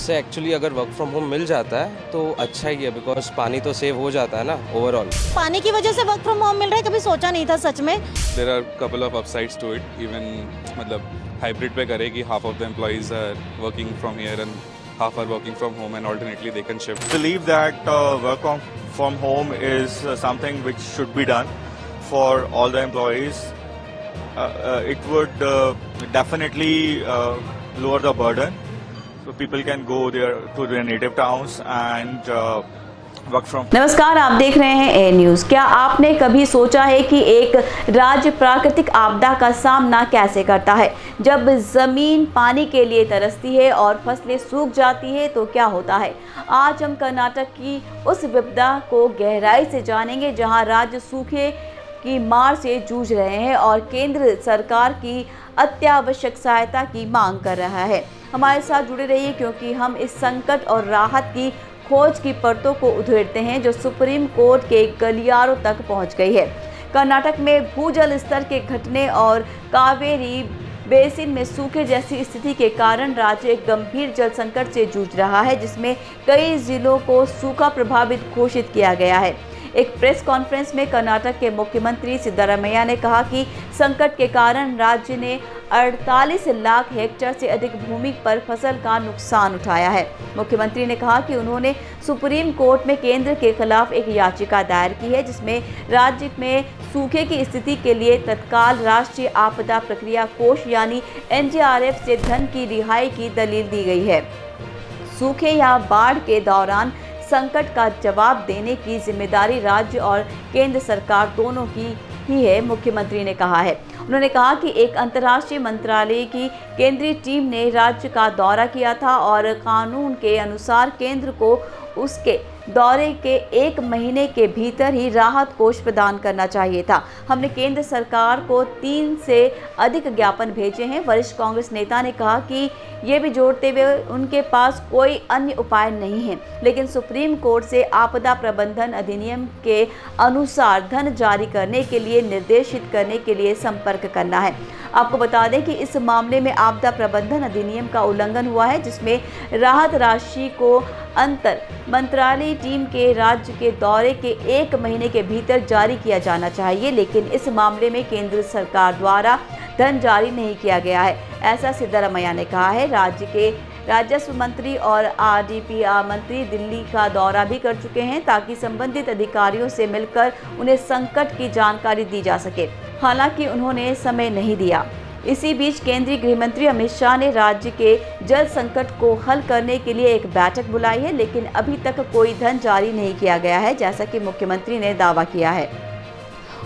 इससे एक्चुअली अगर work from home मिल जाता है तो अच्छा ही है, बिकॉज पानी तो सेव हो जाता है ना ओवरऑल। पानी की वजह से वर्क फ्रॉम होम मिल रहा है, कभी सोचा नहीं था सच में। There are couple of upsides to it, even मतलब हाइब्रिड पे करे कि half of the employees are working from here and half are working from home, and alternately they can shift. Believe that work from home is something which should be done for all the employees. It would definitely lower the burden, so people can go to their native towns and work from. नमस्कार, आप देख रहे हैं ए news. क्या आपने कभी सोचा है कि एक राज्य प्राकृतिक आपदा का सामना कैसे करता है? जब ज़मीन पानी के लिए तरसती है और फसलें सूख जाती है तो क्या होता है? आज हम कर्नाटक की उस विपदा को गहराई से जानेंगे जहां राज्य सूखे की मार से जूझ रहे हैं और केंद्र सरकार की अत्यावश्यक सहायता की मांग कर रहा है। हमारे साथ जुड़े रहिए क्योंकि हम इस संकट और राहत की खोज की परतों को उधेड़ते हैं जो सुप्रीम कोर्ट के गलियारों तक पहुंच गई है। कर्नाटक में भूजल स्तर के घटने और कावेरी बेसिन में सूखे जैसी स्थिति के कारण राज्य एक गंभीर जल संकट से जूझ रहा है, जिसमें कई जिलों को सूखा प्रभावित घोषित किया गया है। एक प्रेस कॉन्फ्रेंस में कर्नाटक के मुख्यमंत्री सिद्धरामैया ने कहा कि संकट के कारण राज्य ने 48 लाख हेक्टेयर से अधिक भूमि पर फसल का नुकसान उठाया है। मुख्यमंत्री ने कहा कि उन्होंने सुप्रीम कोर्ट में केंद्र के खिलाफ एक याचिका दायर की है, जिसमें राज्य में सूखे की स्थिति के लिए तत्काल राष्ट्रीय आपदा प्रक्रिया कोष यानी NDRF से धन की रिहाई की दलील दी गई है। सूखे या बाढ़ के दौरान संकट का जवाब देने की जिम्मेदारी राज्य और केंद्र सरकार दोनों की ही है, मुख्यमंत्री ने कहा है। उन्होंने कहा कि एक अंतर्राष्ट्रीय मंत्रालय की केंद्रीय टीम ने राज्य का दौरा किया था और कानून के अनुसार केंद्र को उसके दौरे के 1 महीने के भीतर ही राहत कोष प्रदान करना चाहिए था। हमने केंद्र सरकार को 3 से अधिक ज्ञापन भेजे हैं। वरिष्ठ कांग्रेस नेता ने कहा कि ये भी जोड़ते हुए उनके पास कोई अन्य उपाय नहीं है, लेकिन सुप्रीम कोर्ट से आपदा प्रबंधन अधिनियम के अनुसार धन जारी करने के लिए निर्देशित करने के लिए संपर्क करना है। आपको बता दें कि इस मामले में आपदा प्रबंधन अधिनियम का उल्लंघन हुआ है, जिसमें राहत राशि को अंतर मंत्रालय टीम के राज्य के दौरे के 1 महीने के भीतर जारी किया जाना चाहिए, लेकिन इस मामले में केंद्र सरकार द्वारा धन जारी नहीं किया गया है, ऐसा सिद्धरामैया ने कहा है। राज्य के राजस्व मंत्री और RDPR मंत्री दिल्ली का दौरा भी कर चुके हैं ताकि संबंधित अधिकारियों से मिलकर उन्हें संकट की जानकारी दी जा सके, हालांकि उन्होंने समय नहीं दिया। इसी बीच केंद्रीय गृह मंत्री अमित शाह ने राज्य के जल संकट को हल करने के लिए एक बैठक बुलाई है, लेकिन अभी तक कोई धन जारी नहीं किया गया है, जैसा कि मुख्यमंत्री ने दावा किया है।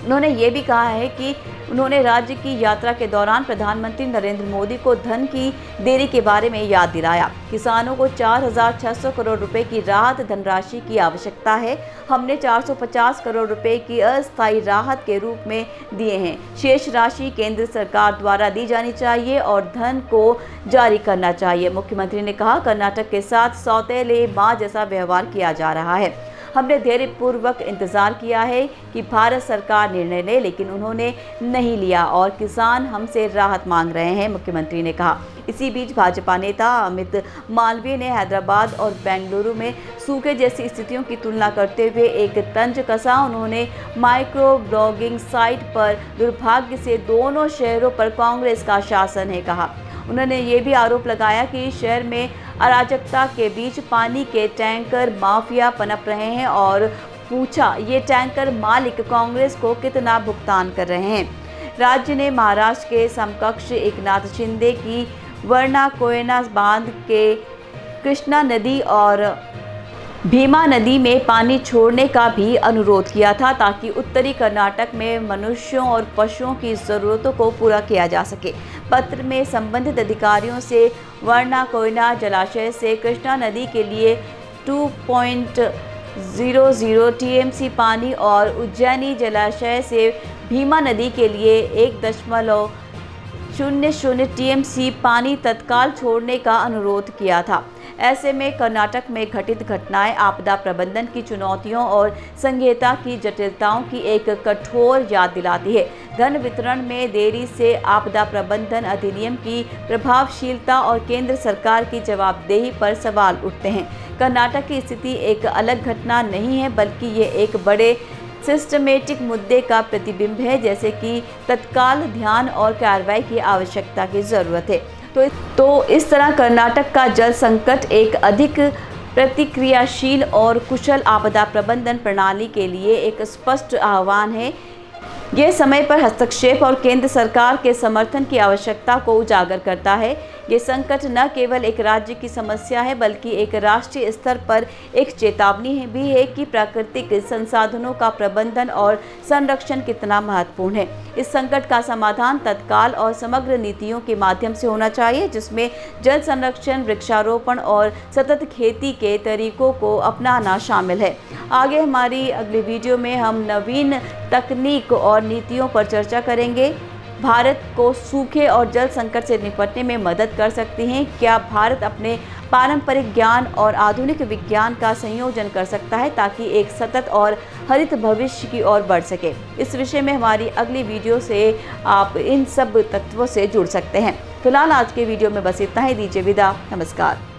उन्होंने ये भी कहा है कि उन्होंने राज्य की यात्रा के दौरान प्रधानमंत्री नरेंद्र मोदी को धन की देरी के बारे में याद दिलाया। किसानों को 4,600 करोड़ रुपए की राहत धनराशि की आवश्यकता है। हमने 450 करोड़ रुपए की अस्थायी राहत के रूप में दिए हैं। शेष राशि केंद्र सरकार द्वारा दी जानी चाहिए और धन को जारी करना चाहिए। मुख्यमंत्री ने कहा, कर्नाटक के साथ सौतेले माँ जैसा व्यवहार किया जा रहा है। हमने धैर्यपूर्वक इंतजार किया है कि भारत सरकार निर्णय ले, लेकिन उन्होंने नहीं लिया और किसान हमसे राहत मांग रहे हैं, मुख्यमंत्री ने कहा। इसी बीच भाजपा नेता अमित मालवीय ने हैदराबाद और बेंगलुरु में सूखे जैसी स्थितियों की तुलना करते हुए एक तंज कसा। उन्होंने माइक्रो ब्लॉगिंग साइट पर दुर्भाग्य से दोनों शहरों पर कांग्रेस का शासन है कहा। उन्होंने ये भी आरोप लगाया कि शहर में अराजकता के बीच पानी के टैंकर माफिया पनप रहे हैं और पूछा, ये टैंकर मालिक कांग्रेस को कितना भुगतान कर रहे हैं। राज्य ने महाराष्ट्र के समकक्ष एकनाथ शिंदे की वर्णा कोयना बांध के कृष्णा नदी और भीमा नदी में पानी छोड़ने का भी अनुरोध किया था ताकि उत्तरी कर्नाटक में मनुष्यों और पशुओं की ज़रूरतों को पूरा किया जा सके। पत्र में संबंधित अधिकारियों से वर्णा कोयना जलाशय से कृष्णा नदी के लिए 2.00 TMC पानी और उज्जैनी जलाशय से भीमा नदी के लिए 1.00 TMC पानी तत्काल छोड़ने का अनुरोध किया था। ऐसे में कर्नाटक में घटित घटनाएं आपदा प्रबंधन की चुनौतियों और संहिता की जटिलताओं की एक कठोर याद दिलाती है। धन वितरण में देरी से आपदा प्रबंधन अधिनियम की प्रभावशीलता और केंद्र सरकार की जवाबदेही पर सवाल उठते हैं। कर्नाटक की स्थिति एक अलग घटना नहीं है, बल्कि ये एक बड़े सिस्टमेटिक मुद्दे का प्रतिबिंब है, जैसे कि तत्काल ध्यान और कार्रवाई की आवश्यकता की ज़रूरत है। तो इस तरह कर्नाटक का जल संकट एक अधिक प्रतिक्रियाशील और कुशल आपदा प्रबंधन प्रणाली के लिए एक स्पष्ट आह्वान है। ये समय पर हस्तक्षेप और केंद्र सरकार के समर्थन की आवश्यकता को उजागर करता है। ये संकट न केवल एक राज्य की समस्या है, बल्कि एक राष्ट्रीय स्तर पर एक चेतावनी भी है कि प्राकृतिक संसाधनों का प्रबंधन और संरक्षण कितना महत्वपूर्ण है। इस संकट का समाधान तत्काल और समग्र नीतियों के माध्यम से होना चाहिए, जिसमें जल संरक्षण, वृक्षारोपण और सतत खेती के तरीकों को अपनाना शामिल है। आगे हमारी अगली वीडियो में हम नवीन तकनीक और नीतियों पर चर्चा करेंगे। भारत को सूखे और जल संकट से निपटने में मदद कर सकती हैं। क्या भारत अपने पारंपरिक ज्ञान और आधुनिक विज्ञान का संयोजन कर सकता है ताकि एक सतत और हरित भविष्य की ओर बढ़ सके? इस विषय में हमारी अगली वीडियो से आप इन सब तत्वों से जुड़ सकते हैं। फिलहाल आज के वीडियो में बस इतना ही। दीजिए विदा। नमस्कार।